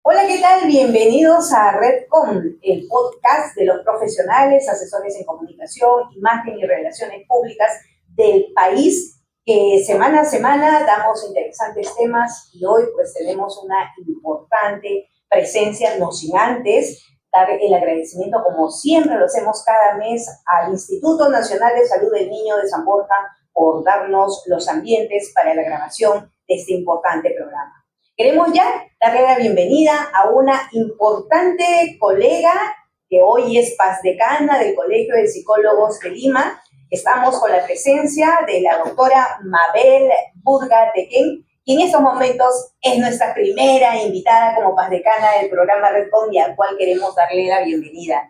Hola, ¿qué tal? Bienvenidos a Redcom, el podcast de los profesionales, asesores en comunicación, imagen y relaciones públicas del país, que semana a semana damos interesantes temas y hoy pues tenemos una importante presencia, no sin antes dar el agradecimiento, como siempre lo hacemos cada mes, al Instituto Nacional de Salud del Niño de San Borja por darnos los ambientes para la grabación de este importante programa. Queremos ya darle la bienvenida a una importante colega que hoy es PazDecana del Colegio de Psicólogos de Lima. Estamos con la presencia de la doctora Mabel Burga Tequén, quien en estos momentos es nuestra primera invitada como PazDecana del programa Redcom y al cual queremos darle la bienvenida.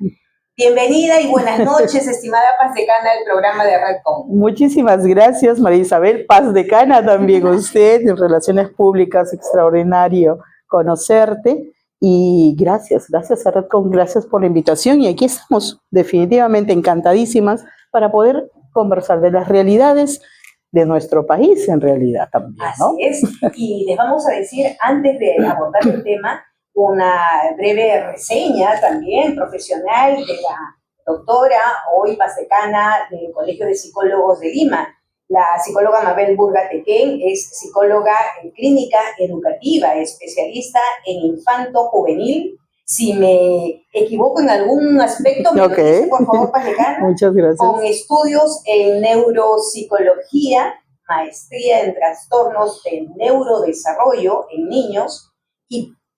Bienvenida y buenas noches, estimada PazDecana del programa de Redcom. Muchísimas gracias, María Isabel. PazDecana también usted, en Relaciones Públicas, extraordinario conocerte. Y gracias a Redcom, gracias por la invitación. Y aquí estamos, definitivamente encantadísimas, para poder conversar de las realidades de nuestro país, en realidad también, ¿no? Así es. Y les vamos a decir, antes de abordar el tema, una breve reseña también profesional de la doctora, hoy PazDecana del Colegio de Psicólogos de Lima. La psicóloga Mabel Burga Tequén es psicóloga en clínica educativa, especialista en infanto-juvenil. Si me equivoco en algún aspecto, me lo dice, por favor, PazDecana. Muchas gracias. Con estudios en neuropsicología, maestría en trastornos del neurodesarrollo en niños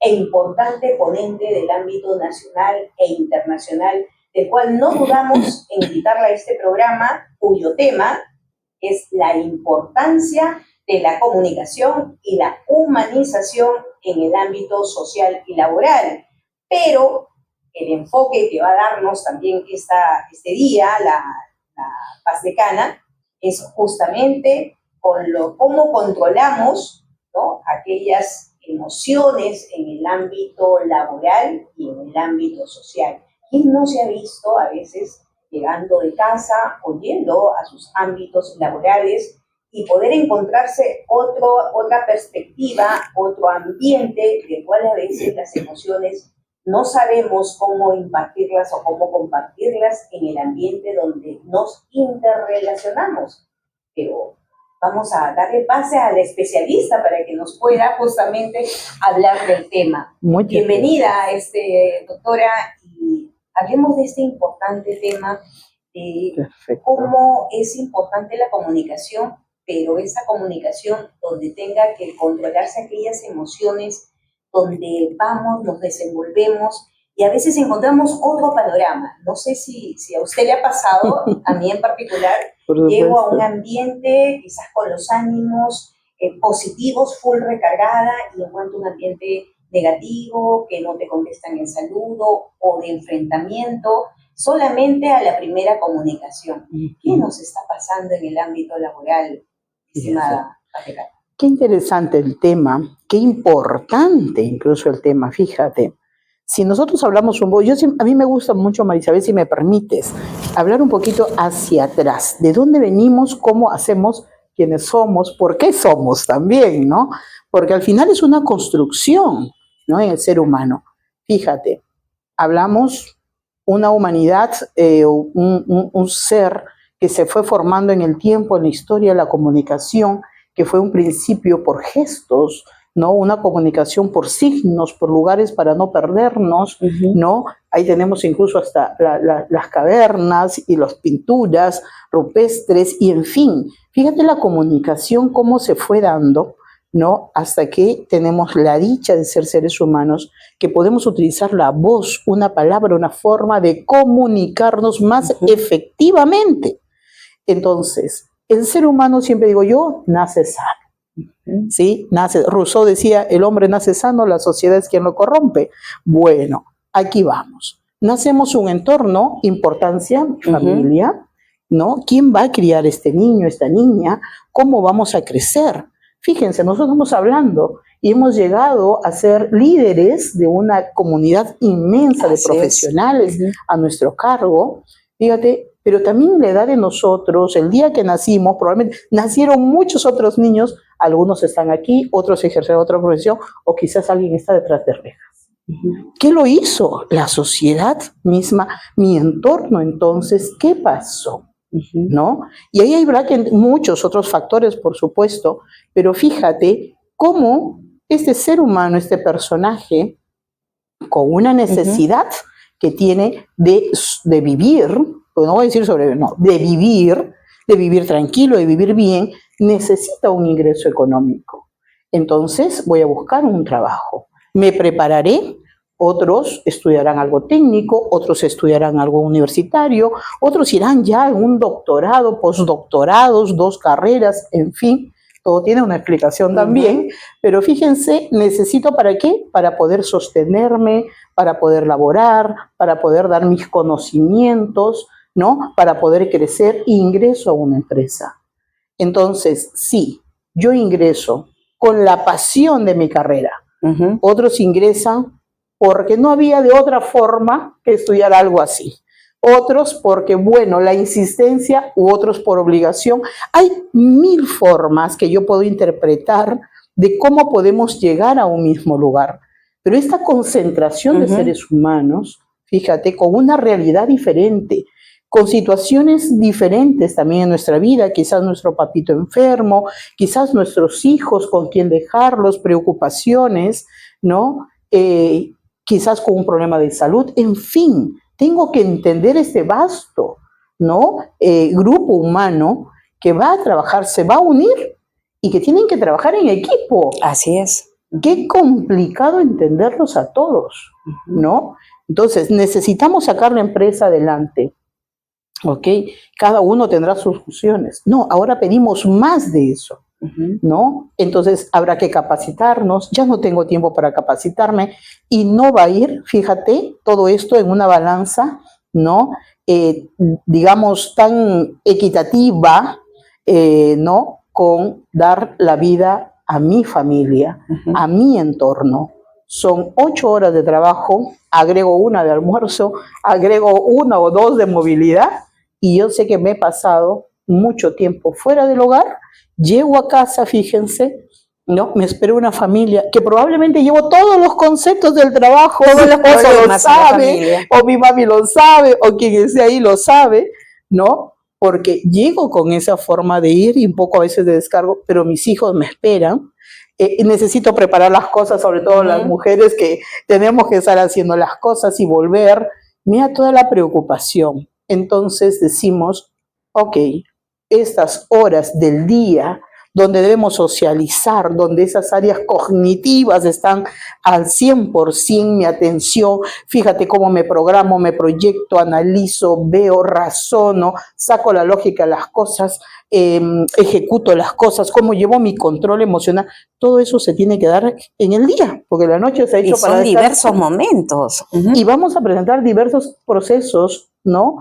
e importante ponente del ámbito nacional e internacional, del cual no dudamos en invitarla a este programa, cuyo tema es la importancia de la comunicación y la humanización en el ámbito social y laboral. Pero el enfoque que va a darnos también este día, la PazDecana, es justamente cómo controlamos, ¿no?, aquellas emociones en el ámbito laboral y en el ámbito social. ¿Quién no se ha visto a veces llegando de casa o yendo a sus ámbitos laborales y poder encontrarse otra perspectiva, otro ambiente del cual a veces las emociones no sabemos cómo impartirlas o cómo compartirlas en el ambiente donde nos interrelacionamos? Pero vamos a darle pase al especialista para que nos pueda justamente hablar del tema. Bienvenida, doctora, y hablemos de este importante tema de cómo es importante la comunicación, pero esa comunicación donde tenga que controlarse aquellas emociones, donde vamos, nos desenvolvemos y a veces encontramos otro panorama. No sé si a usted le ha pasado, a mí en particular, llego a un ambiente quizás con los ánimos positivos, full recargada, y encuentro un ambiente negativo, que no te contestan el saludo o de enfrentamiento, solamente a la primera comunicación. ¿Qué nos está pasando en el ámbito laboral, estimada PazDecana? Qué interesante el tema, qué importante incluso el tema, fíjate. Si nosotros hablamos a mí me gusta mucho, María Isabel, si me permites, hablar un poquito hacia atrás, de dónde venimos, cómo hacemos, quiénes somos, por qué somos también, ¿no? Porque al final es una construcción, ¿no?, en el ser humano. Fíjate, hablamos una humanidad, un ser que se fue formando en el tiempo, en la historia, la comunicación, que fue un principio por gestos, ¿no? Una comunicación por signos, por lugares para no perdernos, ¿no? Ahí tenemos incluso hasta las cavernas y las pinturas rupestres, y en fin, fíjate la comunicación cómo se fue dando, ¿no?, hasta que tenemos la dicha de ser seres humanos, que podemos utilizar la voz, una palabra, una forma de comunicarnos más efectivamente. Entonces, el ser humano, siempre digo yo, nace sano. ¿Sí? Rousseau decía, el hombre nace sano, la sociedad es quien lo corrompe. Bueno, aquí vamos. Nacemos un entorno, importancia, familia, ¿no? ¿Quién va a criar este niño, esta niña? ¿Cómo vamos a crecer? Fíjense, nosotros estamos hablando y hemos llegado a ser líderes de una comunidad inmensa de profesionales a nuestro cargo. Fíjate, pero también la edad de nosotros, el día que nacimos, probablemente nacieron muchos otros niños, algunos están aquí, otros ejercen otra profesión, o quizás alguien está detrás de rejas. ¿Qué lo hizo? La sociedad misma, mi entorno. Entonces, ¿qué pasó? ¿No? Y ahí habrá muchos otros factores, por supuesto, pero fíjate cómo este ser humano, este personaje, con una necesidad que tiene de vivir, pues no voy a decir no, de vivir tranquilo, de vivir bien, necesita un ingreso económico. Entonces voy a buscar un trabajo, me prepararé. Otros estudiarán algo técnico, otros estudiarán algo universitario, otros irán ya en un doctorado, postdoctorados, 2 carreras, en fin, todo tiene una explicación también, pero fíjense, necesito ¿para qué? Para poder sostenerme, para poder laborar, para poder dar mis conocimientos, ¿no? Para poder crecer, ingreso a una empresa. Entonces, sí, yo ingreso con la pasión de mi carrera. Otros ingresan porque no había de otra forma que estudiar algo así. Otros porque, bueno, la insistencia, u otros por obligación. Hay 1000 formas que yo puedo interpretar de cómo podemos llegar a un mismo lugar. Pero esta concentración de seres humanos, fíjate, con una realidad diferente, con situaciones diferentes también en nuestra vida, quizás nuestro papito enfermo, quizás nuestros hijos con quien dejarlos, preocupaciones, ¿no? Quizás con un problema de salud, en fin, tengo que entender este vasto, ¿no? Grupo humano que va a trabajar, se va a unir y que tienen que trabajar en equipo. Así es. Qué complicado entenderlos a todos, ¿no? Entonces, necesitamos sacar la empresa adelante, ¿ok? Cada uno tendrá sus funciones. No, ahora pedimos más de eso, ¿no? Entonces, habrá que capacitarnos. Ya no tengo tiempo para capacitarme y no va a ir, fíjate, todo esto en una balanza, ¿no? Digamos, tan equitativa, ¿no? Con dar la vida a mi familia, a mi entorno. Son 8 horas de trabajo, agrego 1 de almuerzo, agrego 1 o 2 de movilidad, y yo sé que me he pasado mucho tiempo fuera del hogar. Llego a casa, fíjense, ¿no? Me espero una familia que probablemente llevo todos los conceptos del trabajo, todos los problemas lo sabe, o mi mami lo sabe, o quien esté ahí lo sabe, ¿no? Porque llego con esa forma de ir y un poco a veces de descargo, pero mis hijos me esperan. Necesito preparar las cosas, sobre todo las mujeres que tenemos que estar haciendo las cosas y volver. Mira toda la preocupación. Entonces decimos, ok, estas horas del día donde debemos socializar, donde esas áreas cognitivas están al 100% mi atención, fíjate cómo me programo, me proyecto, analizo, veo, razono, saco la lógica de las cosas, ejecuto las cosas, cómo llevo mi control emocional, todo eso se tiene que dar en el día, porque la noche se ha hecho para son diversos momentos. Y vamos a presentar diversos procesos, ¿no?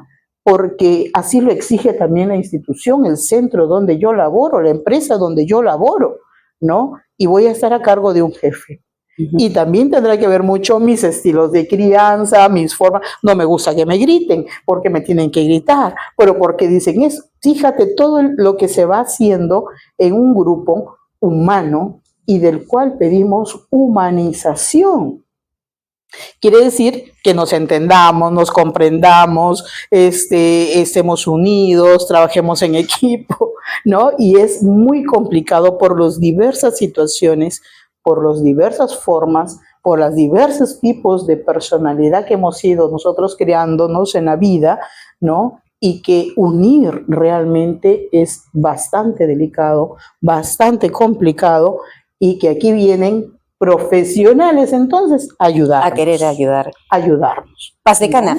Porque así lo exige también la institución, el centro donde yo laboro, la empresa donde yo laboro, ¿no? Y voy a estar a cargo de un jefe. Y también tendrá que ver mucho mis estilos de crianza, mis formas. No me gusta que me griten, porque me tienen que gritar, pero porque dicen eso. Fíjate todo lo que se va haciendo en un grupo humano y del cual pedimos humanización. Quiere decir que nos entendamos, nos comprendamos, estemos unidos, trabajemos en equipo, ¿no? Y es muy complicado por las diversas situaciones, por las diversas formas, por los diversos tipos de personalidad que hemos ido nosotros creándonos en la vida, ¿no? Y que unir realmente es bastante delicado, bastante complicado, y que aquí vienen profesionales, entonces, ayudarnos. A querer ayudar. Ayudarnos. Paz Decana,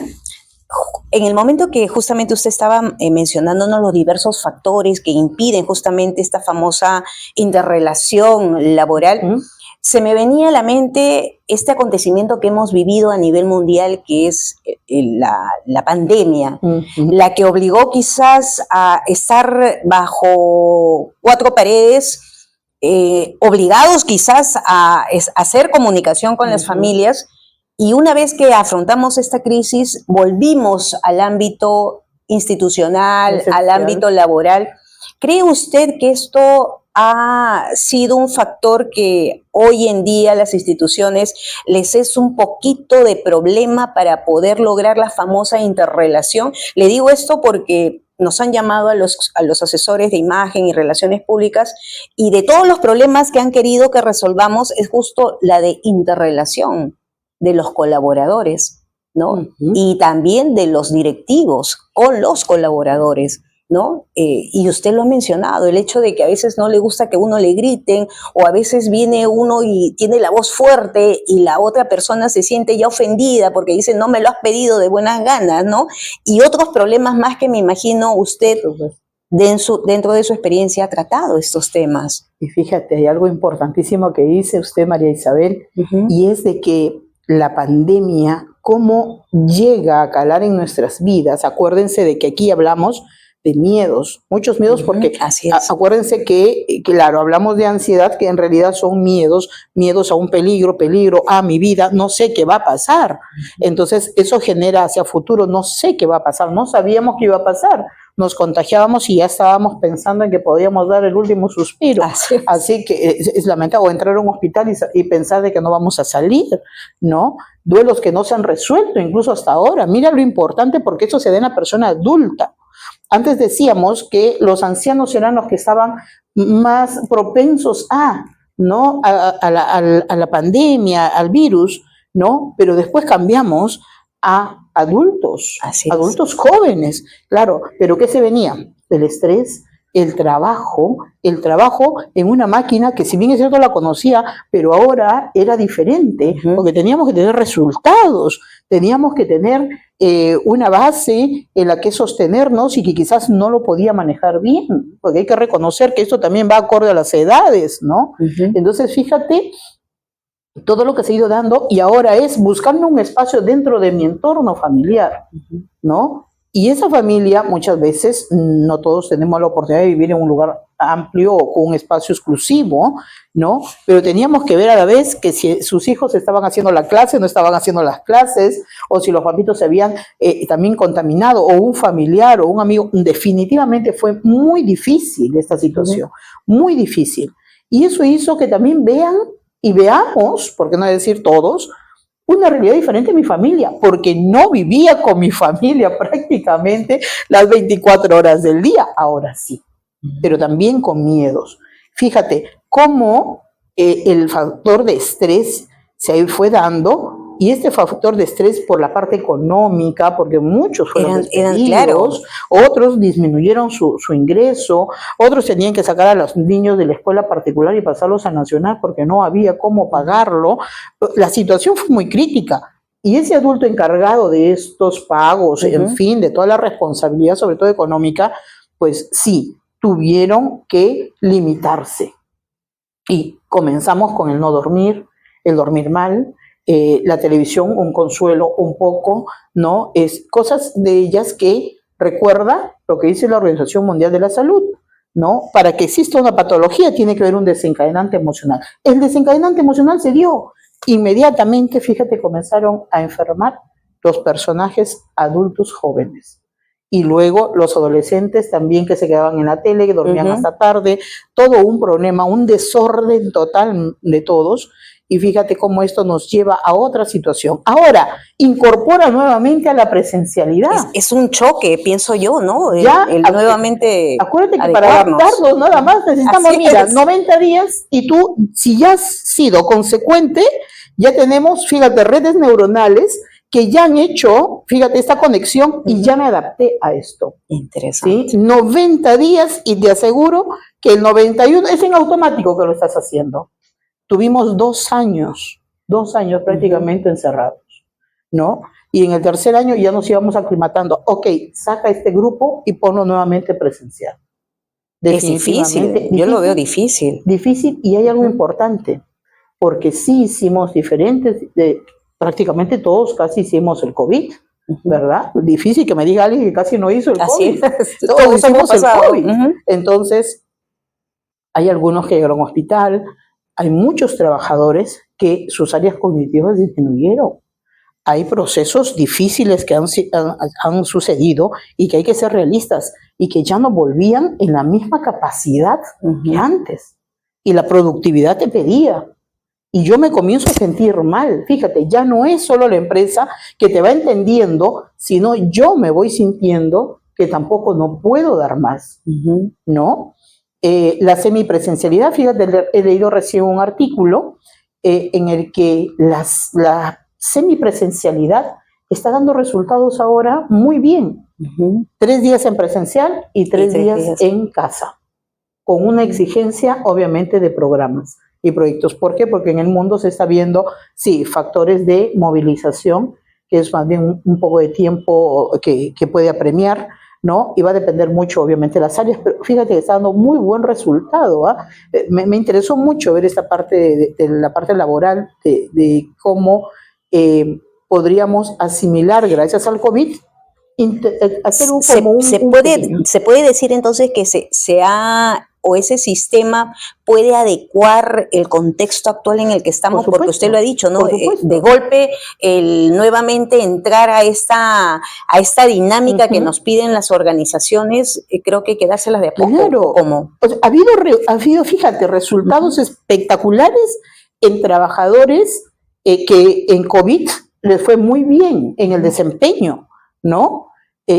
en el momento que justamente usted estaba mencionándonos los diversos factores que impiden justamente esta famosa interrelación laboral, se me venía a la mente este acontecimiento que hemos vivido a nivel mundial, que es la pandemia, la que obligó quizás a estar bajo 4 paredes, obligados quizás a hacer comunicación con las familias, y una vez que afrontamos esta crisis, volvimos al ámbito institucional, al ámbito laboral. ¿Cree usted que esto ha sido un factor que hoy en día las instituciones les es un poquito de problema para poder lograr la famosa interrelación? Le digo esto porque nos han llamado a los asesores de imagen y relaciones públicas y de todos los problemas que han querido que resolvamos es justo la de interrelación de los colaboradores, ¿no? Y también de los directivos con los colaboradores, ¿no? Y usted lo ha mencionado, el hecho de que a veces no le gusta que uno le griten, o a veces viene uno y tiene la voz fuerte y la otra persona se siente ya ofendida porque dice, no me lo has pedido de buenas ganas, ¿no? Y otros problemas más que me imagino usted dentro de su experiencia ha tratado estos temas. Y fíjate, hay algo importantísimo que dice usted, María Isabel, y es de que la pandemia, cómo llega a calar en nuestras vidas. Acuérdense de que aquí hablamos de miedos, muchos miedos, porque acuérdense que, claro, hablamos de ansiedad, que en realidad son miedos a un peligro, a mi vida, no sé qué va a pasar. Entonces, eso genera hacia futuro, no sé qué va a pasar, no sabíamos qué iba a pasar. Nos contagiábamos y ya estábamos pensando en que podíamos dar el último suspiro. Así que es lamentable, o entrar a un hospital y pensar de que no vamos a salir, ¿no? Duelos que no se han resuelto, incluso hasta ahora. Mira lo importante, porque eso se da en la persona adulta. Antes decíamos que los ancianos eran los que estaban más propensos ¿no? a la pandemia, al virus, ¿no? Pero después cambiamos a adultos, adultos jóvenes, claro, pero ¿qué se venía? El estrés, el trabajo en una máquina que si bien es cierto la conocía, pero ahora era diferente, porque teníamos que tener resultados, teníamos que tener una base en la que sostenernos y que quizás no lo podía manejar bien, porque hay que reconocer que esto también va acorde a las edades, ¿no? Entonces, fíjate todo lo que se ha ido dando y ahora es buscando un espacio dentro de mi entorno familiar, ¿no? Y esa familia, muchas veces, no todos tenemos la oportunidad de vivir en un lugar amplio o con un espacio exclusivo, ¿no? Pero teníamos que ver a la vez que si sus hijos estaban haciendo la clase, no estaban haciendo las clases, o si los papitos se habían también contaminado, o un familiar o un amigo. Definitivamente fue muy difícil esta situación, muy difícil. Y eso hizo que también vean y veamos, por qué no decir todos, una realidad diferente en mi familia, porque no vivía con mi familia prácticamente las 24 horas del día, ahora sí, pero también con miedos. Fíjate cómo el factor de estrés se fue dando, y este factor de estrés por la parte económica, porque muchos fueron despedidos, otros disminuyeron su ingreso, otros tenían que sacar a los niños de la escuela particular y pasarlos a nacional porque no había cómo pagarlo. La situación fue muy crítica. Y ese adulto encargado de estos pagos, en fin, de toda la responsabilidad, sobre todo económica, pues sí, tuvieron que limitarse. Y comenzamos con el no dormir, el dormir mal, la televisión, un consuelo un poco, ¿no? Es cosas de ellas que recuerda lo que dice la Organización Mundial de la Salud, ¿no? Para que exista una patología tiene que haber un desencadenante emocional. El desencadenante emocional se dio. Inmediatamente, fíjate, comenzaron a enfermar los personajes adultos jóvenes. Y luego los adolescentes también que se quedaban en la tele, que dormían hasta tarde, todo un problema, un desorden total de todos. Y fíjate cómo esto nos lleva a otra situación. Ahora, incorpora nuevamente a la presencialidad. Es un choque, pienso yo, ¿no? Nuevamente acuérdate que para adaptarnos nada más necesitamos, 90 días, y tú, si ya has sido consecuente, ya tenemos, fíjate, redes neuronales que ya han hecho, fíjate, esta conexión y ya me adapté a esto. Interesante. ¿Sí? 90 días y te aseguro que el 91 es en automático que lo estás haciendo. Tuvimos 2 años prácticamente encerrados, ¿no? Y en el tercer año ya nos íbamos aclimatando. Ok, saca este grupo y ponlo nuevamente presencial. Es difícil, yo lo veo difícil. Difícil, y hay algo importante, porque sí hicimos diferentes, prácticamente todos casi hicimos el COVID, ¿verdad? Difícil que me diga alguien que casi no hizo el COVID. Todos hicimos el COVID. Entonces, hay algunos que llegaron a hospital, hay muchos trabajadores que sus áreas cognitivas disminuyeron. hay procesos difíciles que han sucedido y que hay que ser realistas y que ya no volvían en la misma capacidad que antes. Y la productividad te pedía. Y yo me comienzo a sentir mal. Fíjate, ya no es solo la empresa que te va entendiendo, sino yo me voy sintiendo que tampoco no puedo dar más, ¿no? La semipresencialidad, fíjate, he leído recién un artículo en el que la semipresencialidad está dando resultados ahora muy bien. 3 días en presencial y 3 días en casa, con una exigencia obviamente de programas y proyectos. ¿Por qué? Porque en el mundo se está viendo, sí, factores de movilización, que es más bien un poco de tiempo que puede apremiar, ¿no? Y va a depender mucho, obviamente, de las áreas, pero fíjate que está dando muy buen resultado, ¿ah? Me interesó mucho ver esta parte de la parte laboral, de cómo podríamos asimilar, gracias al COVID, hacer se puede decir entonces que ese sistema puede adecuar el contexto actual en el que estamos, porque usted lo ha dicho, ¿no? De golpe, nuevamente entrar a esta dinámica que nos piden las organizaciones, creo que hay que dárselas de a poco. Claro, pues, ha habido, fíjate, resultados espectaculares en trabajadores que en COVID les fue muy bien en el desempeño, ¿no?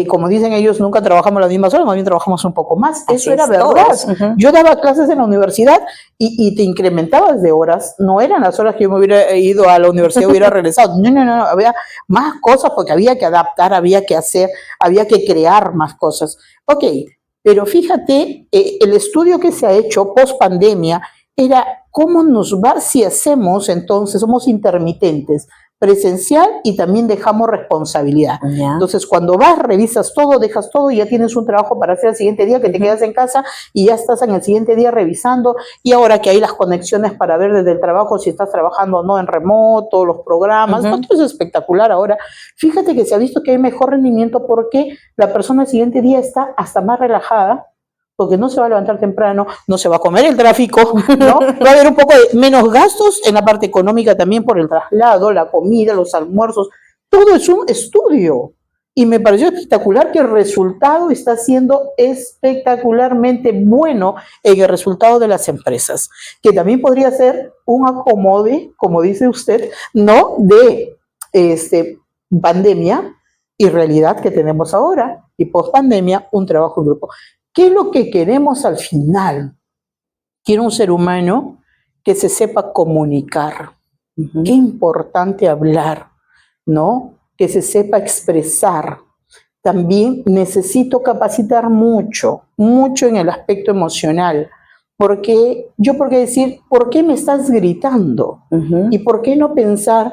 Como dicen ellos, nunca trabajamos las mismas horas, más bien trabajamos un poco más. Eso era verdad. Yo daba clases en la universidad y te incrementabas de horas. No eran las horas que yo me hubiera ido a la universidad, hubiera regresado. No, había más cosas porque había que adaptar, había que hacer, había que crear más cosas. Ok, pero fíjate, el estudio que se ha hecho post pandemia era cómo nos va si hacemos, entonces, somos intermitentes, presencial y también dejamos responsabilidad. Entonces, cuando vas, revisas todo, dejas todo y ya tienes un trabajo para hacer el siguiente día, que te quedas en casa y ya estás en el siguiente día revisando. Y ahora que hay las conexiones para ver desde el trabajo si estás trabajando o no en remoto, los programas, todo es espectacular ahora. Fíjate que se ha visto que hay mejor rendimiento porque la persona el siguiente día está hasta más relajada, porque no se va a levantar temprano, no se va a comer el tráfico, ¿no? Va a haber un poco de menos gastos en la parte económica también por el traslado, la comida, los almuerzos, todo es un estudio. Y me pareció espectacular que el resultado está siendo espectacularmente bueno en el resultado de las empresas, que también podría ser un acomode, como dice usted, ¿no? De pandemia y realidad que tenemos ahora, y post pandemia, un trabajo en grupo. ¿Qué es lo que queremos al final? Quiero un ser humano que se sepa comunicar. Qué importante hablar, ¿no? Que se sepa expresar. También necesito capacitar mucho en el aspecto emocional. Porque decir, ¿por qué me estás gritando? ¿Y por qué no pensar,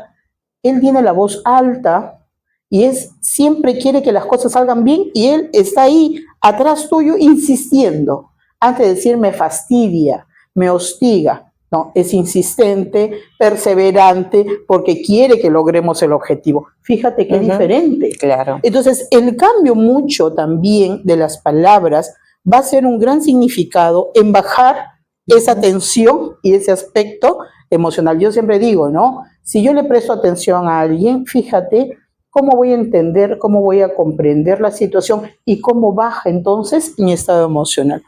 él tiene la voz alta y siempre quiere que las cosas salgan bien y él está ahí atrás tuyo insistiendo, antes de decir me fastidia, me hostiga? No, es insistente, perseverante, porque quiere que logremos el objetivo. Fíjate qué diferente. Claro. Entonces, el cambio mucho también de las palabras va a ser un gran significado en bajar esa tensión y ese aspecto emocional. Yo siempre digo, ¿no? Si yo le presto atención a alguien, fíjate cómo voy a entender, cómo voy a comprender la situación y cómo baja entonces mi estado emocional.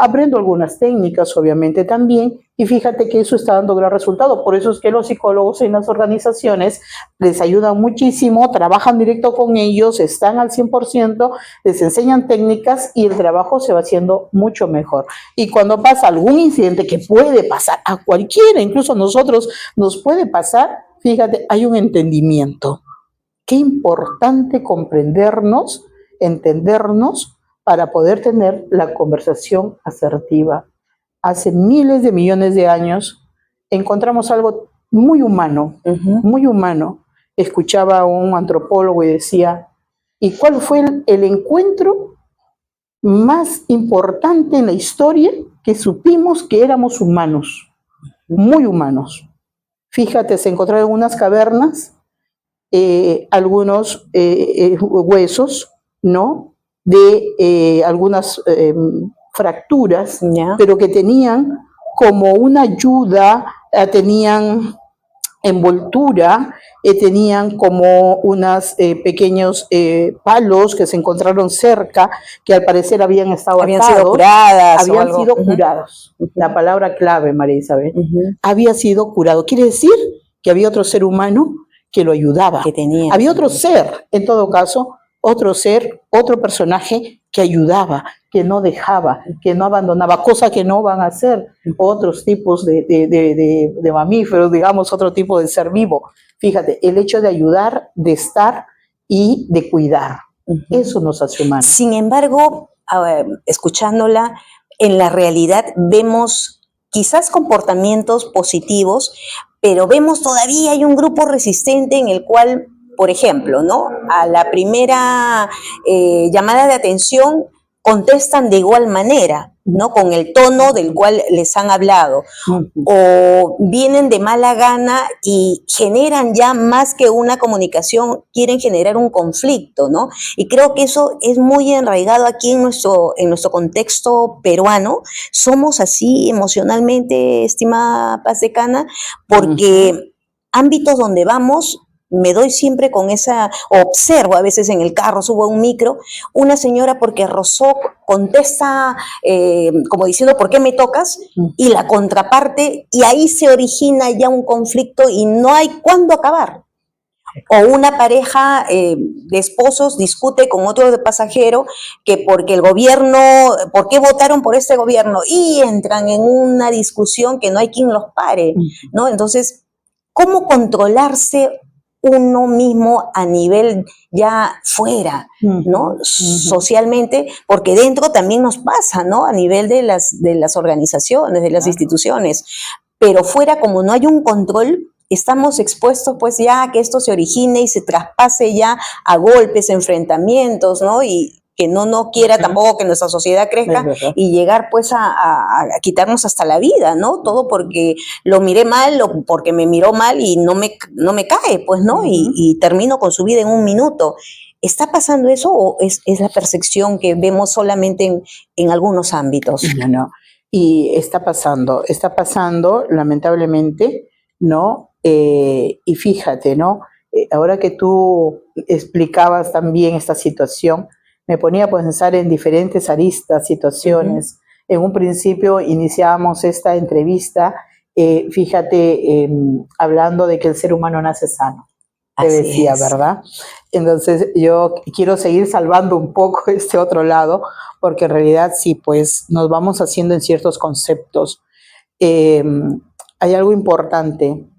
Aprendo algunas técnicas, obviamente, también, y fíjate que eso está dando gran resultado. Por eso es que los psicólogos en las organizaciones les ayudan muchísimo, trabajan directo con ellos, están al 100%, les enseñan técnicas y el trabajo se va haciendo mucho mejor. Y cuando pasa algún incidente, que puede pasar a cualquiera, incluso a nosotros nos puede pasar, fíjate, hay un entendimiento. Qué importante comprendernos, entendernos, para poder tener la conversación asertiva. Hace miles de millones de años encontramos algo muy humano, muy humano. Escuchaba a un antropólogo y decía, ¿y cuál fue el encuentro más importante en la historia que supimos que éramos humanos? Muy humanos. Fíjate, se encontraron en unas cavernas algunos huesos, ¿no? De algunas fracturas, pero que tenían como una ayuda, tenían envoltura, tenían como unos pequeños palos que se encontraron cerca, que al parecer habían estado Habían atados. sido curadas o Habían algo. sido curados. La palabra clave, María Isabel. Ujú. Había sido curado. Quiere decir que había otro ser humano que lo ayudaba. Que tenía. Había otro ser, en todo caso, otro ser, otro personaje que ayudaba, que no dejaba, que no abandonaba, cosa que no van a hacer otros tipos de mamíferos, digamos, otro tipo de ser vivo. Fíjate, el hecho de ayudar, de estar y de cuidar, eso nos hace humanos. Sin embargo, escuchándola, en la realidad vemos quizás comportamientos positivos, pero vemos todavía hay un grupo resistente en el cual, por ejemplo, ¿no? A la primera llamada de atención contestan de igual manera, ¿no? Con el tono del cual les han hablado. O vienen de mala gana y generan ya más que una comunicación, quieren generar un conflicto, ¿no? Y creo que eso es muy enraigado aquí en nuestro contexto peruano. Somos así emocionalmente, estimada Paz Decana, porque ámbitos donde vamos, me doy siempre con esa, observo a veces en el carro, subo a un micro, una señora porque rozó, contesta como diciendo, ¿por qué me tocas? Y la contraparte, y ahí se origina ya un conflicto y no hay cuándo acabar. O una pareja de esposos discute con otro de pasajero que porque el gobierno, ¿por qué votaron por este gobierno? Y entran en una discusión que no hay quien los pare, ¿no? Entonces, ¿cómo controlarse uno mismo a nivel ya fuera, ¿no? Socialmente, porque dentro también nos pasa, ¿no? A nivel de las organizaciones, de las instituciones, pero fuera, como no hay un control, estamos expuestos pues ya a que esto se origine y se traspase ya a golpes, enfrentamientos, ¿no? Y que no quiera tampoco que nuestra sociedad crezca y llegar pues a quitarnos hasta la vida, ¿no? Todo porque lo miré mal o porque me miró mal y no me cae, pues, ¿no? Y termino con su vida en un minuto. ¿Está pasando eso o es la percepción que vemos solamente en algunos ámbitos? No. Y está pasando, lamentablemente, ¿no? Y fíjate, ¿no? Ahora que tú explicabas también esta situación, me ponía a pensar en diferentes aristas, situaciones. En un principio iniciábamos esta entrevista, fíjate, hablando de que el ser humano nace sano. Te decía, ¿verdad? Entonces yo quiero seguir salvando un poco este otro lado, porque en realidad sí, pues nos vamos haciendo en ciertos conceptos. Hay algo importante,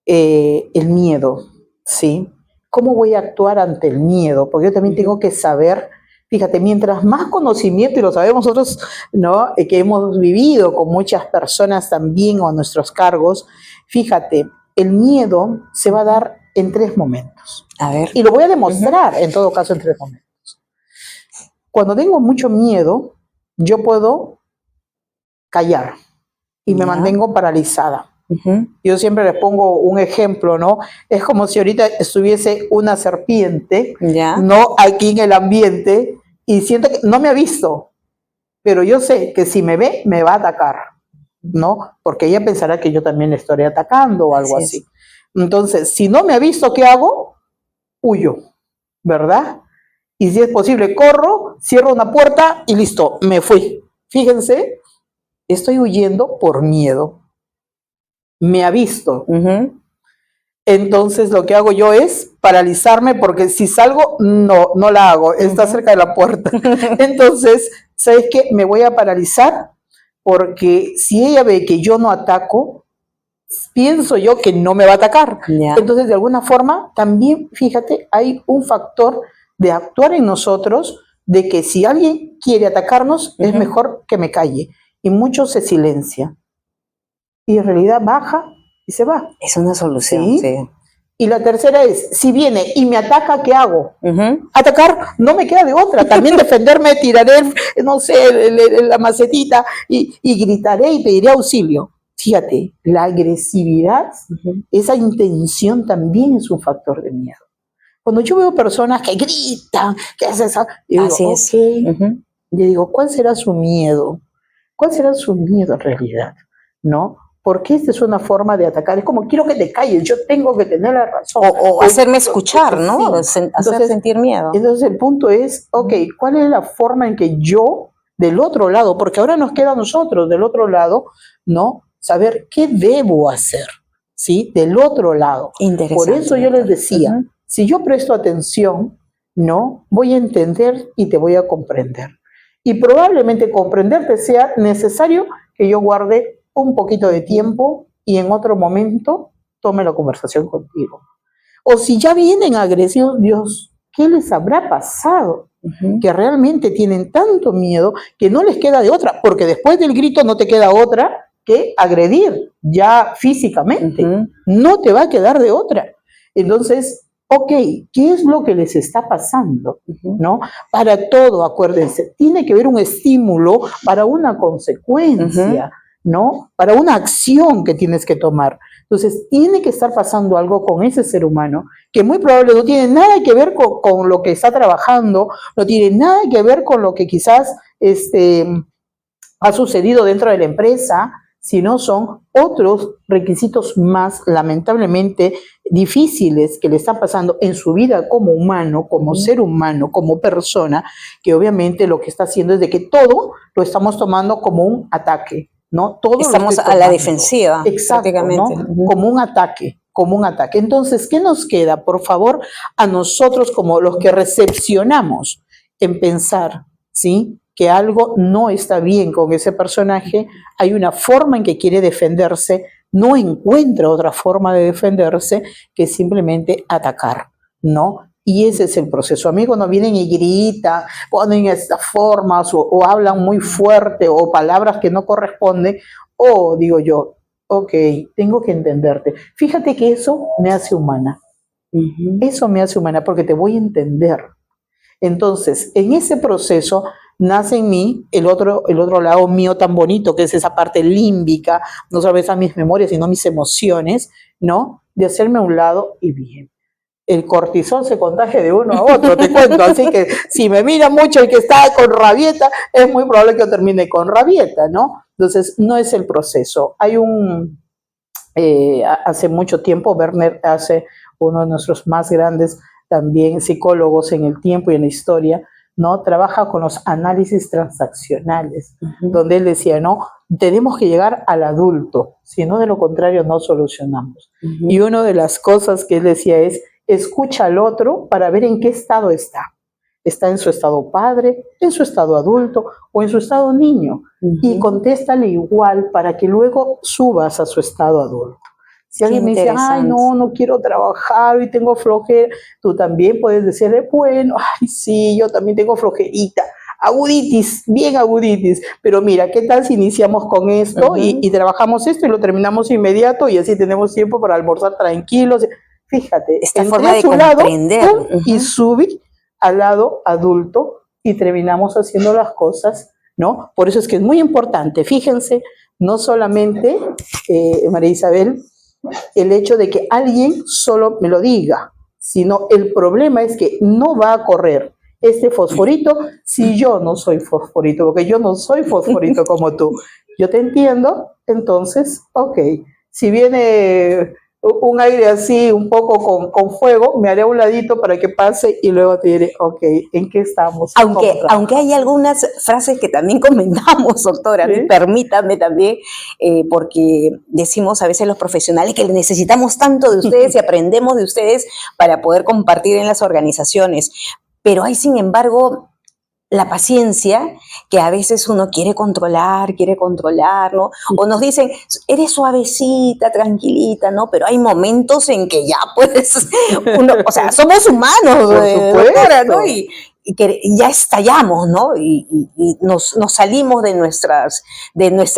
el miedo, ¿sí? ¿Cómo voy a actuar ante el miedo? Porque yo también tengo que saber, fíjate, mientras más conocimiento, y lo sabemos nosotros, ¿no? Que hemos vivido con muchas personas también o a nuestros cargos, fíjate, el miedo se va a dar en 3 momentos. A ver. Y lo voy a demostrar, en todo caso, en 3 momentos. Cuando tengo mucho miedo, yo puedo callar y me mantengo paralizada. Yo siempre les pongo un ejemplo, ¿no? Es como si ahorita estuviese una serpiente, ¿no? Aquí en el ambiente, y siento que no me ha visto, pero yo sé que si me ve, me va a atacar, ¿no? Porque ella pensará que yo también le estaré atacando o algo así. Entonces, si no me ha visto, ¿qué hago? Huyo, ¿verdad? Y si es posible, corro, cierro una puerta y listo, me fui. Fíjense, estoy huyendo por miedo. Me ha visto. Entonces lo que hago yo es paralizarme, porque si salgo, no la hago, está cerca de la puerta. Entonces, ¿sabes qué? Me voy a paralizar, porque si ella ve que yo no ataco, pienso yo que no me va a atacar. Entonces, de alguna forma, también, fíjate, hay un factor de actuar en nosotros, de que si alguien quiere atacarnos, es mejor que me calle. Y mucho se silencia. Y en realidad baja y se va. Es una solución, sí. Y la tercera es, si viene y me ataca, ¿qué hago? Atacar, no me queda de otra. También defenderme, tiraré, no sé, la macetita y gritaré y pediré auxilio. Fíjate, la agresividad, esa intención también es un factor de miedo. Cuando yo veo personas que gritan, que hacen esa, yo digo, yo digo, ¿cuál será su miedo? ¿Cuál será su miedo en realidad? ¿No? Porque esta es una forma de atacar. Es como, quiero que te calles, yo tengo que tener la razón. O hacerme escuchar, ¿no? Sí. Hacer sentir miedo. Entonces el punto es, ok, ¿cuál es la forma en que yo, del otro lado, porque ahora nos queda a nosotros, del otro lado, ¿no? Saber qué debo hacer, ¿sí? Del otro lado. Interesante. Por eso yo les decía, si yo presto atención, ¿no? Voy a entender y te voy a comprender. Y probablemente comprenderte sea necesario que yo guarde un poquito de tiempo y en otro momento tome la conversación contigo. O si ya vienen agresivos, Dios, ¿qué les habrá pasado? Que realmente tienen tanto miedo que no les queda de otra, porque después del grito no te queda otra que agredir ya físicamente. No te va a quedar de otra. Entonces, ok, ¿qué es lo que les está pasando? ¿No? Para todo, acuérdense, tiene que haber un estímulo para una consecuencia, ¿no? Para una acción que tienes que tomar. Entonces, tiene que estar pasando algo con ese ser humano que muy probablemente no tiene nada que ver con lo que está trabajando, no tiene nada que ver con lo que quizás ha sucedido dentro de la empresa, sino son otros requisitos más, lamentablemente, difíciles que le están pasando en su vida como humano, como ser humano, como persona, que obviamente lo que está haciendo es de que todo lo estamos tomando como un ataque, ¿no? Todo estamos a la defensiva. Exacto, ¿no? Como un ataque. Como un ataque. Entonces, ¿qué nos queda? Por favor, a nosotros como los que recepcionamos en pensar, ¿sí? Que algo no está bien con ese personaje, hay una forma en que quiere defenderse, no encuentra otra forma de defenderse que simplemente atacar, ¿no? Y ese es el proceso. A mí cuando vienen y gritan, ponen estas formas o hablan muy fuerte o palabras que no corresponden, digo yo, ok, tengo que entenderte. Fíjate que eso me hace humana. Eso me hace humana porque te voy a entender. Entonces, en ese proceso nace en mí el otro lado mío tan bonito, que es esa parte límbica, no sabes a mis memorias, sino mis emociones, ¿no? De hacerme a un lado y bien. El cortisol se contagia de uno a otro, te cuento, así que si me mira mucho el que está con rabieta, es muy probable que yo termine con rabieta, ¿no? Entonces, no es el proceso. Hay hace mucho tiempo, Werner hace uno de nuestros más grandes también psicólogos en el tiempo y en la historia, ¿no? Trabaja con los análisis transaccionales, donde él decía, no, tenemos que llegar al adulto, si no de lo contrario no solucionamos. Y una de las cosas que él decía es, escucha al otro para ver en qué estado está. ¿Está en su estado padre, en su estado adulto o en su estado niño? Y contéstale igual para que luego subas a su estado adulto. Si alguien me dice, ay, no quiero trabajar y tengo flojera, tú también puedes decirle, bueno, ay, sí, yo también tengo flojerita, aguditis, bien aguditis, pero mira, ¿qué tal si iniciamos con esto y trabajamos esto y lo terminamos inmediato y así tenemos tiempo para almorzar tranquilos? Fíjate, esta forma de comprender. Lado, y subir al lado adulto y terminamos haciendo las cosas, ¿no? Por eso es que es muy importante, fíjense, no solamente, María Isabel, el hecho de que alguien solo me lo diga, sino el problema es que no va a correr este fosforito si yo no soy fosforito, porque yo no soy fosforito como tú. Yo te entiendo, entonces, ok, si viene un aire así, un poco con fuego, me haré a un ladito para que pase y luego te diré, ok, ¿en qué estamos? Aunque hay algunas frases que también comentamos, doctora, ¿sí? Permítame también, porque decimos a veces los profesionales que necesitamos tanto de ustedes y aprendemos de ustedes para poder compartir en las organizaciones, pero hay sin embargo la paciencia que a veces uno quiere controlar, ¿no? O nos dicen, eres suavecita, tranquilita, ¿no? Pero hay momentos en que ya puedes, o sea, somos humanos, doctora, ¿no? Y que ya estallamos, ¿no? Y nos salimos de nuestra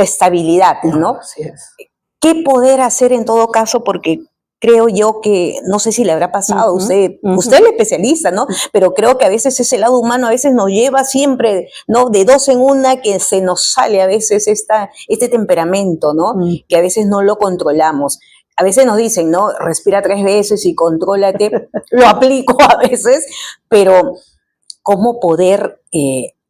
estabilidad, ¿no? Así es. ¿Qué poder hacer en todo caso? Porque creo yo que, no sé si le habrá pasado a usted, usted es el especialista, ¿no? Pero creo que a veces ese lado humano a veces nos lleva siempre, ¿no? De dos en una, que se nos sale a veces este temperamento, ¿no? Que a veces no lo controlamos. A veces nos dicen, ¿no? Respira 3 veces y contrólate. Lo aplico a veces, pero ¿cómo poder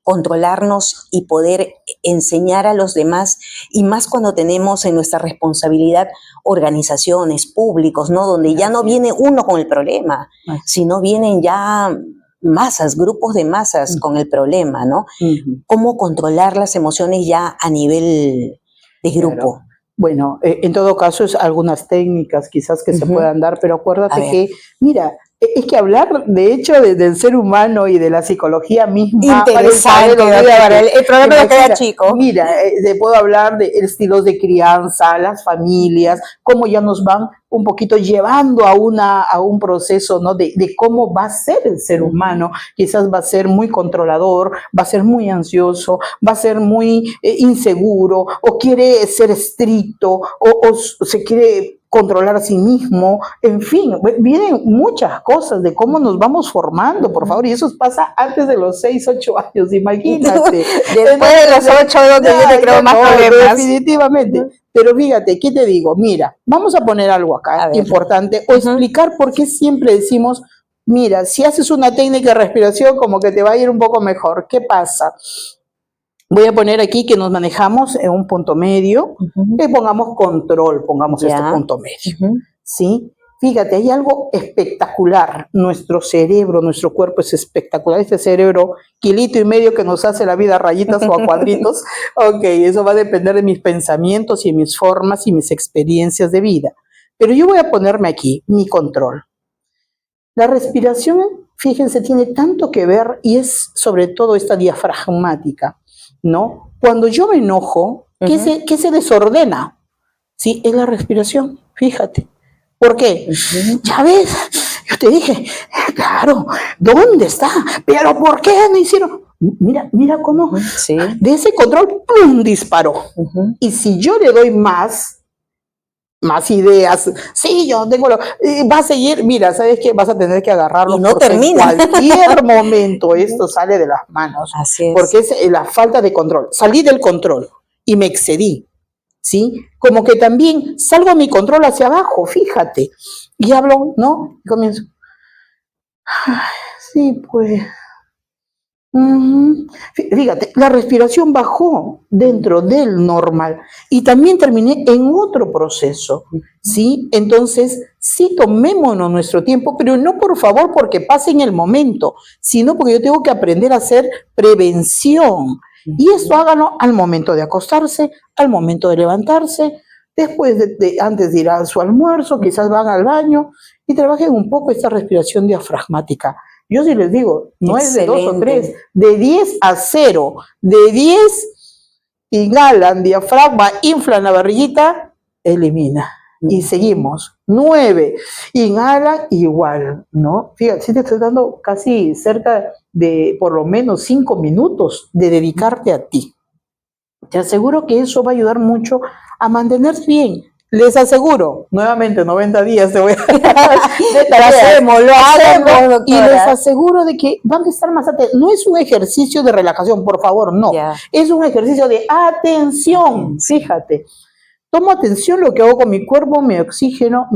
controlarnos y poder enseñar a los demás, y más cuando tenemos en nuestra responsabilidad organizaciones, públicos, ¿no? Donde ya no viene uno con el problema, sino vienen ya masas, grupos de masas con el problema, ¿no? Cómo controlar las emociones ya a nivel de grupo. Claro. Bueno, en todo caso, es algunas técnicas quizás que se puedan dar, pero acuérdate que, mira, es que hablar de hecho del ser humano y de la psicología misma. Interesante, el programa me queda chico. Mira, te puedo hablar de estilos de crianza, las familias, cómo ya nos van un poquito llevando a un proceso, ¿no? de cómo va a ser el ser humano. Quizás va a ser muy controlador, va a ser muy ansioso, va a ser muy inseguro, o quiere ser estricto, o se quiere controlar a sí mismo, en fin, vienen muchas cosas de cómo nos vamos formando, por favor, y eso pasa antes de los 6, 8 años, imagínate. Después de los 8, donde yo creo más problemas. Definitivamente. Pero fíjate, ¿qué te digo? Mira, vamos a poner algo acá importante, o explicar por qué siempre decimos, mira, si haces una técnica de respiración, como que te va a ir un poco mejor. ¿Qué pasa? Voy a poner aquí que nos manejamos en un punto medio, que pongamos control, pongamos este punto medio, ¿sí? Fíjate, hay algo espectacular. Nuestro cerebro, nuestro cuerpo es espectacular. Este cerebro, 1,5 kilos que nos hace la vida a rayitas o a cuadritos. Ok, eso va a depender de mis pensamientos y mis formas y mis experiencias de vida. Pero yo voy a ponerme aquí mi control. La respiración, fíjense, tiene tanto que ver y es sobre todo esta diafragmática, ¿no? Cuando yo me enojo, ¿qué se desordena? Sí, es la respiración, fíjate. ¿Por qué? Ya ves, yo te dije, claro, ¿dónde está? Pero ¿por qué no hicieron? Mira cómo de ese control, ¡pum!, disparó. Y si yo le doy más ideas, sí, yo tengo va a seguir, mira, ¿sabes qué? Vas a tener que agarrarlo, y no termina. En cualquier momento esto sale de las manos. Así es. Porque es la falta de control. Salí del control y me excedí, ¿sí? Como que también salgo a mi control hacia abajo, fíjate, y hablo, ¿no? Y comienzo, ay, sí, pues, fíjate, la respiración bajó dentro del normal y también terminé en otro proceso, ¿sí? Entonces, sí, tomémonos nuestro tiempo, pero no por favor porque pase en el momento, sino porque yo tengo que aprender a hacer prevención. Y esto háganlo al momento de acostarse, al momento de levantarse, después antes de ir a su almuerzo, quizás van al baño y trabajen un poco esta respiración diafragmática. Yo sí les digo, no es de 2 o 3, de 10 a 0. De 10, inhalan, diafragma, inflan la barriguita, elimina. Y seguimos. 9, inhalan, igual, ¿no? Fíjate, si te estoy dando casi cerca de por lo menos 5 minutos de dedicarte a ti. Te aseguro que eso va a ayudar mucho a mantenerse bien. Les aseguro, nuevamente 90 días te voy a lo hacemos, y les aseguro de que van a estar más atentos. No es un ejercicio de relajación, por favor, no. Es un ejercicio de atención, fíjate. Tomo atención lo que hago con mi cuerpo, me oxigeno,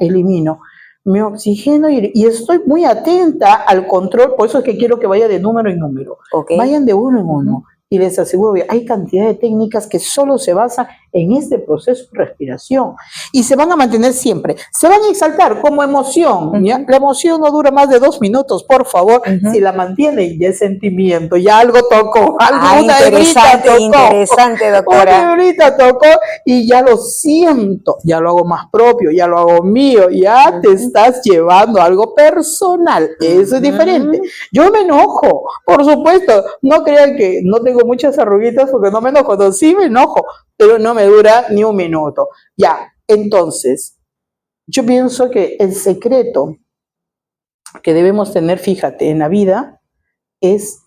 elimino. Me oxigeno y estoy muy atenta al control, por eso es que quiero que vaya de número en número. Vayan de uno en uno. Y les aseguro que hay cantidad de técnicas que solo se basan en este proceso de respiración. Y se van a mantener siempre. Se van a exaltar como emoción. ¿Ya? La emoción no dura más de 2 minutos, por favor. Si la mantienen, ya es sentimiento. Ya algo tocó. Una hebrita tocó. Interesante, doctora. Una hebrita tocó y ya lo siento. Ya lo hago más propio, ya lo hago mío. Ya te estás llevando algo personal. Eso es diferente. Yo me enojo, por supuesto. No crean que no tengo muchas arruguitas porque no me enojo, no, sí me enojo, pero no me dura ni 1 minuto. Ya, entonces, yo pienso que el secreto que debemos tener, fíjate, en la vida es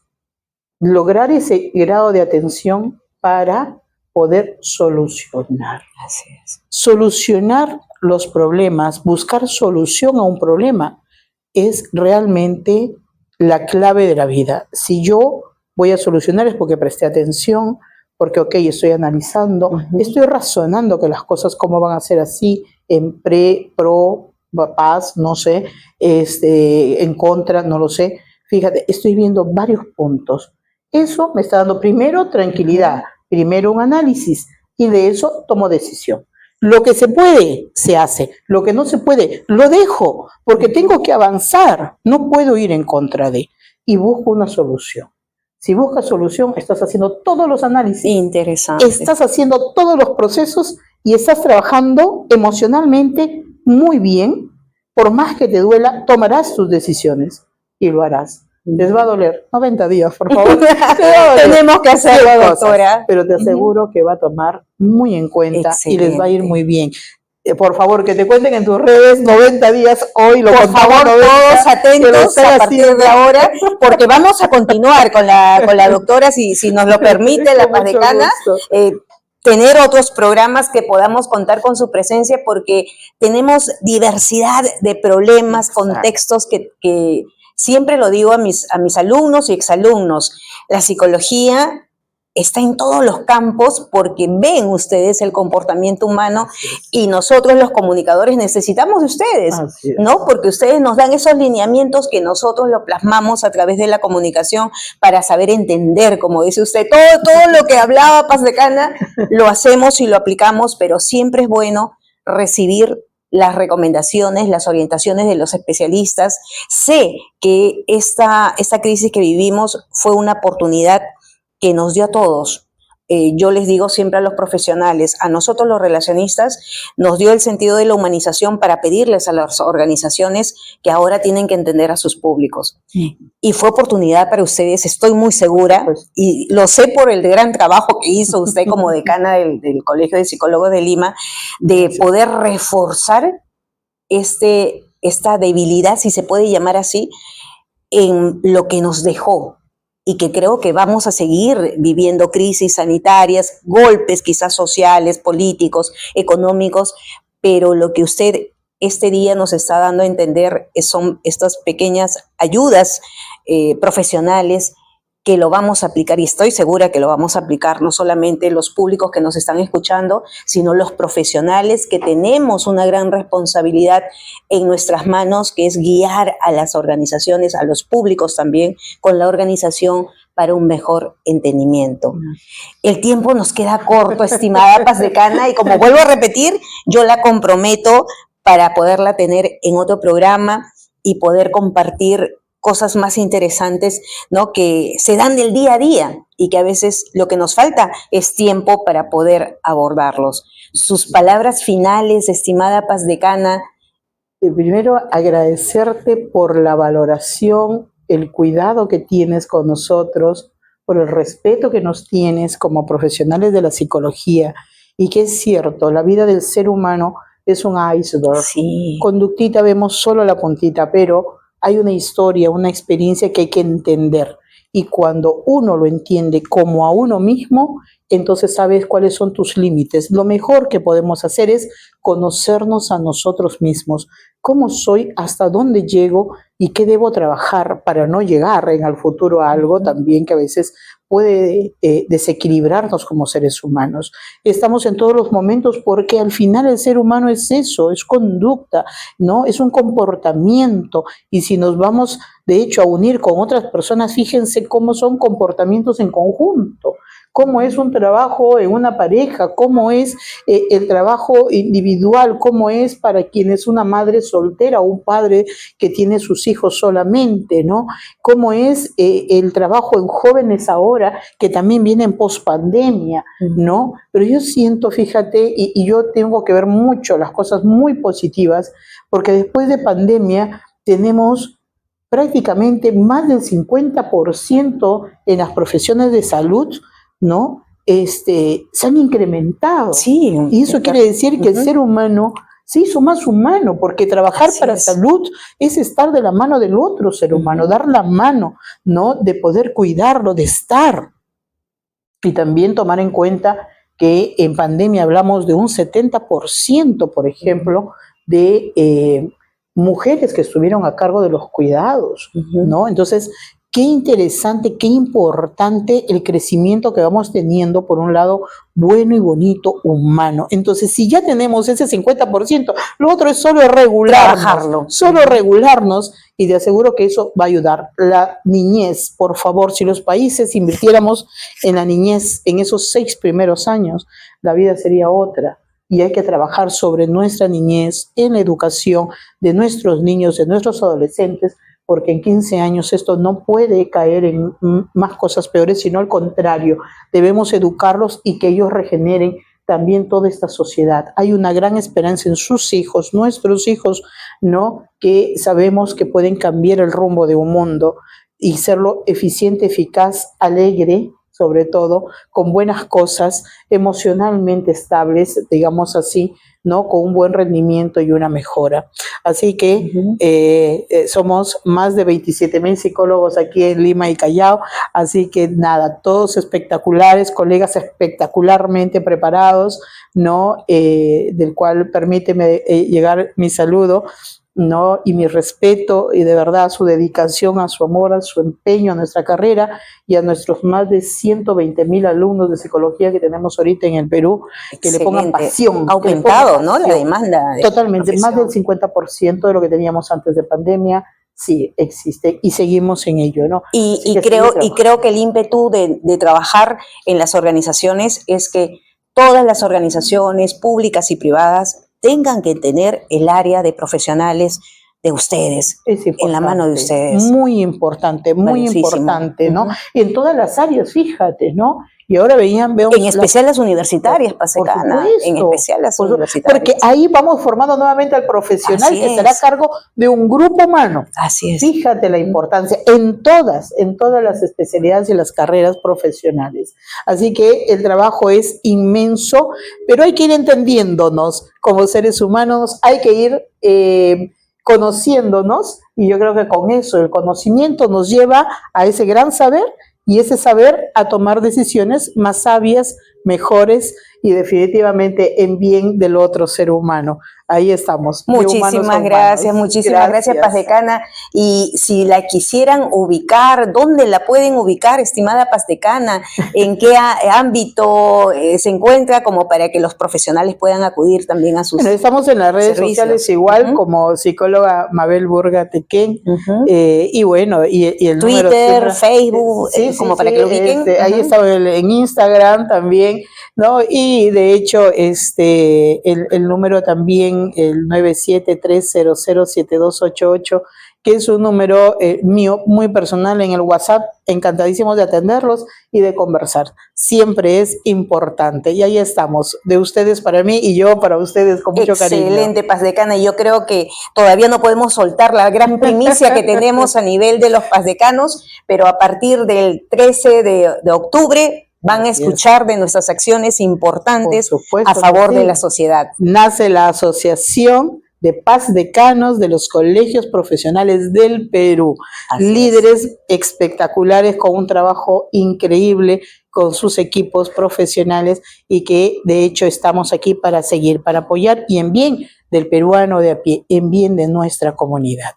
lograr ese grado de atención para poder solucionar. Así es. Solucionar los problemas, buscar solución a un problema es realmente la clave de la vida. Si yo voy a solucionar es porque presté atención, porque, ok, estoy analizando, estoy razonando que las cosas cómo van a ser así, en pro, paz, no sé, en contra, no lo sé. Fíjate, estoy viendo varios puntos Eso me está dando primero tranquilidad, primero un análisis y de eso tomo decisión. Lo que se puede, se hace. Lo que no se puede, lo dejo, porque tengo que avanzar. No puedo ir en contra de. Y busco una solución. Si buscas solución, estás haciendo todos los análisis. Interesante. Estás haciendo todos los procesos y estás trabajando emocionalmente muy bien. Por más que te duela, tomarás tus decisiones y lo harás. Les va a doler 90 días, por favor. Tenemos que hacerlo, doctora. Pero te aseguro que va a tomar muy en cuenta y les va a ir muy bien. Por favor, que te cuenten en tus redes 90 días hoy. Por favor, todos atentos a partir de ahora, porque vamos a continuar con la doctora, si nos lo permite la Paz Decana. Tener otros programas que podamos contar con su presencia, porque tenemos diversidad de problemas, contextos que siempre lo digo a mis alumnos y exalumnos, la psicología está en todos los campos porque ven ustedes el comportamiento humano y nosotros los comunicadores necesitamos de ustedes, ¿no? Porque ustedes nos dan esos lineamientos que nosotros lo plasmamos a través de la comunicación para saber entender, como dice usted, todo lo que hablaba Paz Decana lo hacemos y lo aplicamos, pero siempre es bueno recibir las recomendaciones, las orientaciones de los especialistas. Sé que esta crisis que vivimos fue una oportunidad que nos dio a todos. Yo les digo siempre a los profesionales, a nosotros los relacionistas, nos dio el sentido de la humanización para pedirles a las organizaciones que ahora tienen que entender a sus públicos. Y fue oportunidad para ustedes, estoy muy segura, y lo sé por el gran trabajo que hizo usted como decana del Colegio de Psicólogos de Lima, de poder reforzar esta debilidad, si se puede llamar así, en lo que nos dejó. Y que creo que vamos a seguir viviendo crisis sanitarias, golpes quizás sociales, políticos, económicos, pero lo que usted este día nos está dando a entender son estas pequeñas ayudas profesionales que lo vamos a aplicar, y estoy segura que lo vamos a aplicar, no solamente los públicos que nos están escuchando, sino los profesionales que tenemos una gran responsabilidad en nuestras manos, que es guiar a las organizaciones, a los públicos también, con la organización para un mejor entendimiento. El tiempo nos queda corto, estimada Paz Decana, y como vuelvo a repetir, yo la comprometo para poderla tener en otro programa y poder compartir cosas más interesantes, ¿no? Que se dan del día a día y que a veces lo que nos falta es tiempo para poder abordarlos. Sus palabras finales, estimada Paz Decana. Primero, agradecerte por la valoración, el cuidado que tienes con nosotros, por el respeto que nos tienes como profesionales de la psicología, y que es cierto, la vida del ser humano es un iceberg. Sí. Conductita vemos solo la puntita, pero hay una historia, una experiencia que hay que entender. Y cuando uno lo entiende como a uno mismo, entonces sabes cuáles son tus límites. Lo mejor que podemos hacer es conocernos a nosotros mismos. ¿Cómo soy? ¿Hasta dónde llego? ¿Y qué debo trabajar para no llegar en el futuro a algo también que a veces puede desequilibrarnos como seres humanos? Estamos en todos los momentos porque al final el ser humano es eso, es conducta, ¿no? Es un comportamiento. Y si nos vamos, de hecho, a unir con otras personas, fíjense cómo son comportamientos en conjunto. Cómo es un trabajo en una pareja, cómo es el trabajo individual, cómo es para quien es una madre soltera o un padre que tiene sus hijos solamente, ¿no? Cómo es el trabajo en jóvenes ahora, que también vienen post-pandemia, ¿no? Pero yo siento, fíjate, y yo tengo que ver mucho las cosas muy positivas, porque después de pandemia tenemos prácticamente más del 50% en las profesiones de salud, ¿no? Se han incrementado. Sí. Y eso quiere decir que el ser humano se hizo más humano, porque trabajar para salud es estar de la mano del otro ser humano, dar la mano, ¿no? De poder cuidarlo, de estar. Y también tomar en cuenta que en pandemia hablamos de un 70%, por ejemplo, de mujeres que estuvieron a cargo de los cuidados, ¿no? Entonces, qué interesante, qué importante el crecimiento que vamos teniendo, por un lado, bueno y bonito, humano. Entonces, si ya tenemos ese 50%, lo otro es solo Trabajarlo. regularnos, y te aseguro que eso va a ayudar. La niñez, por favor, si los países invirtiéramos en la niñez en esos 6 primeros años, la vida sería otra. Y hay que trabajar sobre nuestra niñez, en la educación de nuestros niños, de nuestros adolescentes, porque en 15 años esto no puede caer en más cosas peores, sino al contrario, debemos educarlos y que ellos regeneren también toda esta sociedad. Hay una gran esperanza en sus hijos, nuestros hijos, ¿no? Que sabemos que pueden cambiar el rumbo de un mundo y serlo eficiente, eficaz, alegre, sobre todo, con buenas cosas, emocionalmente estables, digamos así, ¿no? Con un buen rendimiento y una mejora. Así que somos más de 27,000 psicólogos aquí en Lima y Callao, así que nada, todos espectaculares, colegas espectacularmente preparados, ¿no? Del cual permíteme llegar mi saludo, ¿no? Y mi respeto y de verdad su dedicación, a su amor, a su empeño a nuestra carrera y a nuestros más de 120,000 alumnos de psicología que tenemos ahorita en el Perú, que Excelente. le pongan pasión. Ha aumentado, ¿no? La pasión. demanda. Totalmente, más del 50% de lo que teníamos antes de pandemia, sí existe y seguimos en ello, ¿no? Y creo que el ímpetu de trabajar en las organizaciones es que todas las organizaciones públicas y privadas tengan que tener el área de profesionales de ustedes, en la mano de ustedes. Muy importante, ¿no? Uh-huh. Y en todas las áreas, fíjate, ¿no? Y ahora veo en especial las universitarias, Paz Decana, en especial las universitarias. Porque ahí vamos formando nuevamente al profesional que estará a cargo de un grupo humano. Así es. Fíjate la importancia en todas las especialidades y las carreras profesionales. Así que el trabajo es inmenso, pero hay que ir entendiéndonos como seres humanos, hay que ir conociéndonos, y yo creo que con eso el conocimiento nos lleva a ese gran saber, y ese saber a tomar decisiones más sabias, mejores y definitivamente en bien del otro ser humano. Ahí estamos. Muchísimas gracias, Paz Decana. Y si la quisieran ubicar, ¿dónde la pueden ubicar, estimada Paz Decana? ¿En qué ámbito se encuentra, como para que los profesionales puedan acudir también a sus Bueno, estamos en las redes sociales igual, como psicóloga Mabel Burga Tequén, y bueno, y el Twitter, número Facebook, como para que lo ubiquen. Ahí está en Instagram también, ¿no? Y de hecho, el número también, el 973007288, que es un número mío muy personal en el WhatsApp, encantadísimos de atenderlos y de conversar. Siempre es importante. Y ahí estamos, de ustedes para mí y yo para ustedes con mucho cariño. Excelente, Paz Decana. Y yo creo que todavía no podemos soltar la gran primicia que tenemos a nivel de los Paz Decanos, pero a partir del 13 de octubre van a escuchar de nuestras acciones importantes a favor de la sociedad. Nace la Asociación de Paz Decanos de los Colegios Profesionales del Perú. Líderes espectaculares con un trabajo increíble con sus equipos profesionales, y que de hecho estamos aquí para seguir, para apoyar y en bien del peruano de a pie, en bien de nuestra comunidad.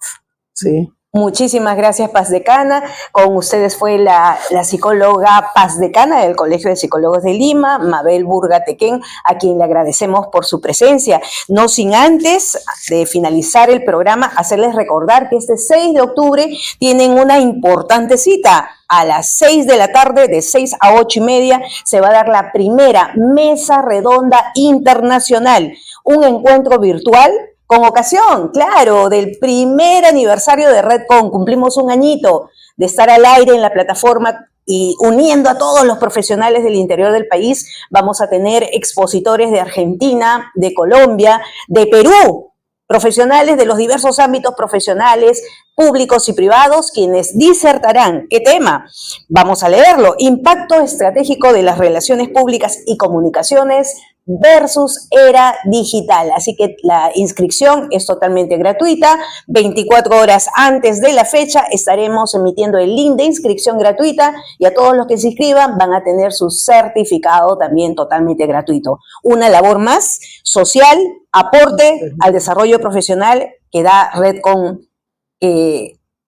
Sí. Muchísimas gracias, Paz Decana. Con ustedes fue la psicóloga Paz Decana del Colegio de Psicólogos de Lima, Mabel Burga Tequén, a quien le agradecemos por su presencia. No sin antes de finalizar el programa, hacerles recordar que este 6 de octubre tienen una importante cita. A las 6 de la tarde, de 6 a 8:30, se va a dar la primera Mesa Redonda Internacional, un encuentro virtual con ocasión, claro, del primer aniversario de Redcon. Cumplimos un añito de estar al aire en la plataforma y uniendo a todos los profesionales del interior del país. Vamos a tener expositores de Argentina, de Colombia, de Perú, profesionales de los diversos ámbitos profesionales, públicos y privados, quienes disertarán. ¿Qué tema? Vamos a leerlo. Impacto estratégico de las relaciones públicas y comunicaciones versus era digital. Así que la inscripción es totalmente gratuita. 24 horas antes de la fecha estaremos emitiendo el link de inscripción gratuita, y a todos los que se inscriban van a tener su certificado también totalmente gratuito. Una labor más social, aporte al desarrollo profesional que da Redcon,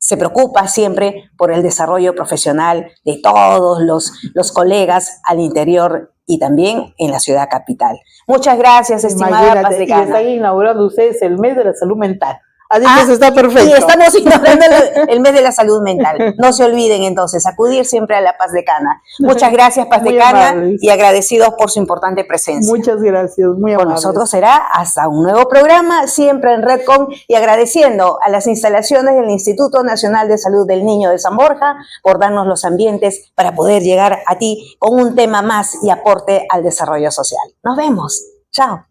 se preocupa siempre por el desarrollo profesional de todos los colegas al interior y también en la ciudad capital. Muchas gracias, estimada Paz Imagínate, y Decana. están inaugurando ustedes el mes de la salud mental. Así Ah, que eso está perfecto. Y estamos inaugurando el mes de la salud mental. No se olviden entonces, acudir siempre a la Paz Decana. Muchas gracias, Paz Muy Decana, amables. y agradecidos por su importante presencia. Muchas gracias, muy Con amables. nosotros será hasta un nuevo programa, siempre en Redcom, y agradeciendo a las instalaciones del Instituto Nacional de Salud del Niño de San Borja por darnos los ambientes para poder llegar a ti con un tema más y aporte al desarrollo social. Nos vemos. Chao.